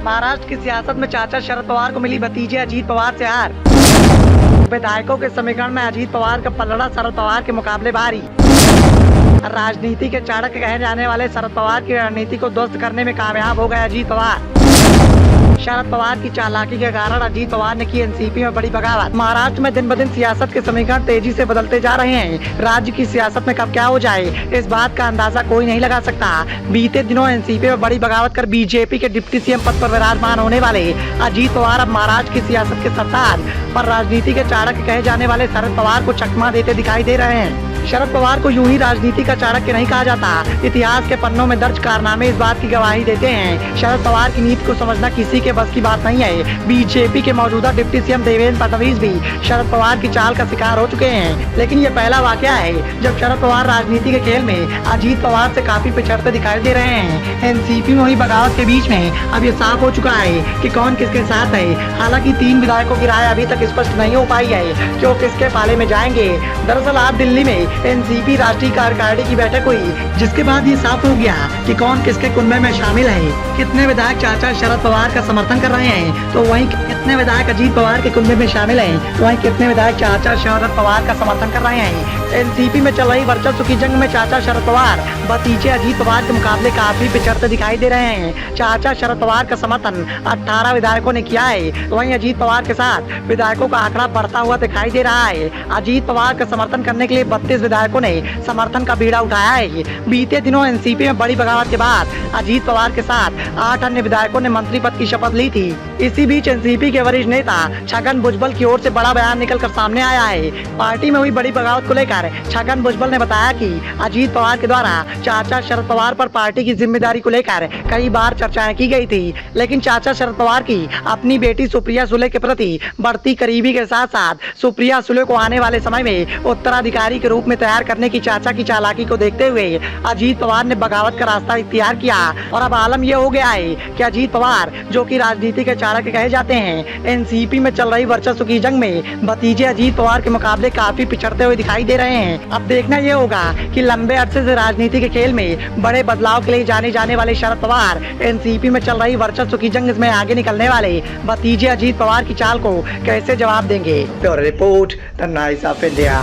महाराष्ट्र की सियासत में चाचा शरद पवार को मिली भतीजे अजीत पवार से हार। विधायकों के समीकरण में अजीत पवार का पलड़ा शरद पवार के मुकाबले भारी। राजनीति के चाणक्य कहे जाने वाले शरद पवार की रणनीति को ध्वस्त करने में कामयाब हो गए अजीत पवार। शरद पवार की चालाकी के कारण अजीत पवार ने की एनसीपी में बड़ी बगावत। महाराष्ट्र में दिन ब दिन सियासत के समीकरण तेजी से बदलते जा रहे हैं। राज्य की सियासत में कब क्या हो जाए इस बात का अंदाजा कोई नहीं लगा सकता। बीते दिनों एनसीपी में बड़ी बगावत कर बीजेपी के डिप्टी सीएम पद पर विराजमान होने वाले अजीत पवार अब महाराष्ट्र की सियासत के सरताज पर राजनीति के चाणक्य कहे जाने वाले शरद पवार को चकमा देते दिखाई दे रहे हैं। शरद पवार को यूं ही राजनीति का चाणक्य नहीं कहा जाता। इतिहास के पन्नों में दर्ज कारनामे इस बात की गवाही देते हैं। शरद पवार की नीति को समझना किसी के बस की बात नहीं है। बीजेपी के मौजूदा डिप्टी सीएम देवेंद्र फडणवीस भी शरद पवार की चाल का शिकार हो चुके हैं। लेकिन ये पहला वाकया है जब शरद पवार राजनीति के खेल में अजीत पवार से काफी पिछड़ते दिखाई दे रहे हैं। एनसीपी में हुई बगावत के बीच में अब ये साफ हो चुका है कि कौन किसके साथ है। हालांकि 3 विधायकों की राय अभी तक स्पष्ट नहीं हो पाई है कि वो किसके पाले में जाएंगे। दरअसल आज दिल्ली में एनसीपी राष्ट्रीय कार्यकारिणी की बैठक हुई, जिसके बाद ये साफ हो गया कि कौन किसके कुनबे में शामिल है। कितने विधायक चाचा शरद पवार का समर्थन कर रहे हैं तो वहीं कितने विधायक अजीत पवार के कुनबे में शामिल हैं तो वहीं कितने विधायक चाचा शरद पवार का समर्थन कर रहे हैं। एनसीपी में चल रही वर्चस्व की जंग में चाचा शरद पवार भतीजे अजीत पवार के मुकाबले काफी पिछड़ते दिखाई दे रहे हैं। चाचा शरद पवार का समर्थन 18 विधायकों ने किया है तो वहीं अजीत पवार के साथ विधायकों का आंकड़ा बढ़ता हुआ दिखाई दे रहा है। अजीत पवार का समर्थन करने के लिए 32 विधायकों ने समर्थन का बीड़ा उठाया है। बीते दिनों एनसीपी में बड़ी बगावत के बाद अजीत पवार के साथ 8 अन्य विधायकों ने मंत्री पद की शपथ ली थी। इसी बीच एनसीपी के वरिष्ठ नेता छगन भुजबल की ओर से बड़ा बयान निकलकर सामने आया है। पार्टी में हुई बड़ी बगावत को लेकर छगन भुजबल ने बताया कि अजीत पवार के द्वारा चाचा शरद पवार पर पार्टी की जिम्मेदारी को लेकर कई बार चर्चाएं की गई थी, लेकिन चाचा शरद पवार की अपनी बेटी सुप्रिया सुले के प्रति बढ़ती करीबी के साथ साथ सुप्रिया सुले को आने वाले समय में उत्तराधिकारी के रूप में तैयार करने की चाचा की चालाकी को देखते हुए अजीत पवार ने बगावत का रास्ता इख्तियार किया। और अब आलम यह हो गया है कि अजीत पवार जो कि राजनीति के चाणक्य कहे जाते हैं, एनसीपी में चल रही वर्चस्व की जंग में भतीजे अजीत पवार के मुकाबले काफी पिछड़ते हुए दिखाई दे रहे हैं। अब देखना यह होगा कि लंबे अरसे से राजनीति के खेल में बड़े बदलाव के लिए जाने जाने वाले शरद पवार एनसीपी में चल रही वर्चस्व की जंग में आगे निकलने वाले भतीजे अजीत पवार की चाल को कैसे जवाब देंगे। Bureau report, the noise of India.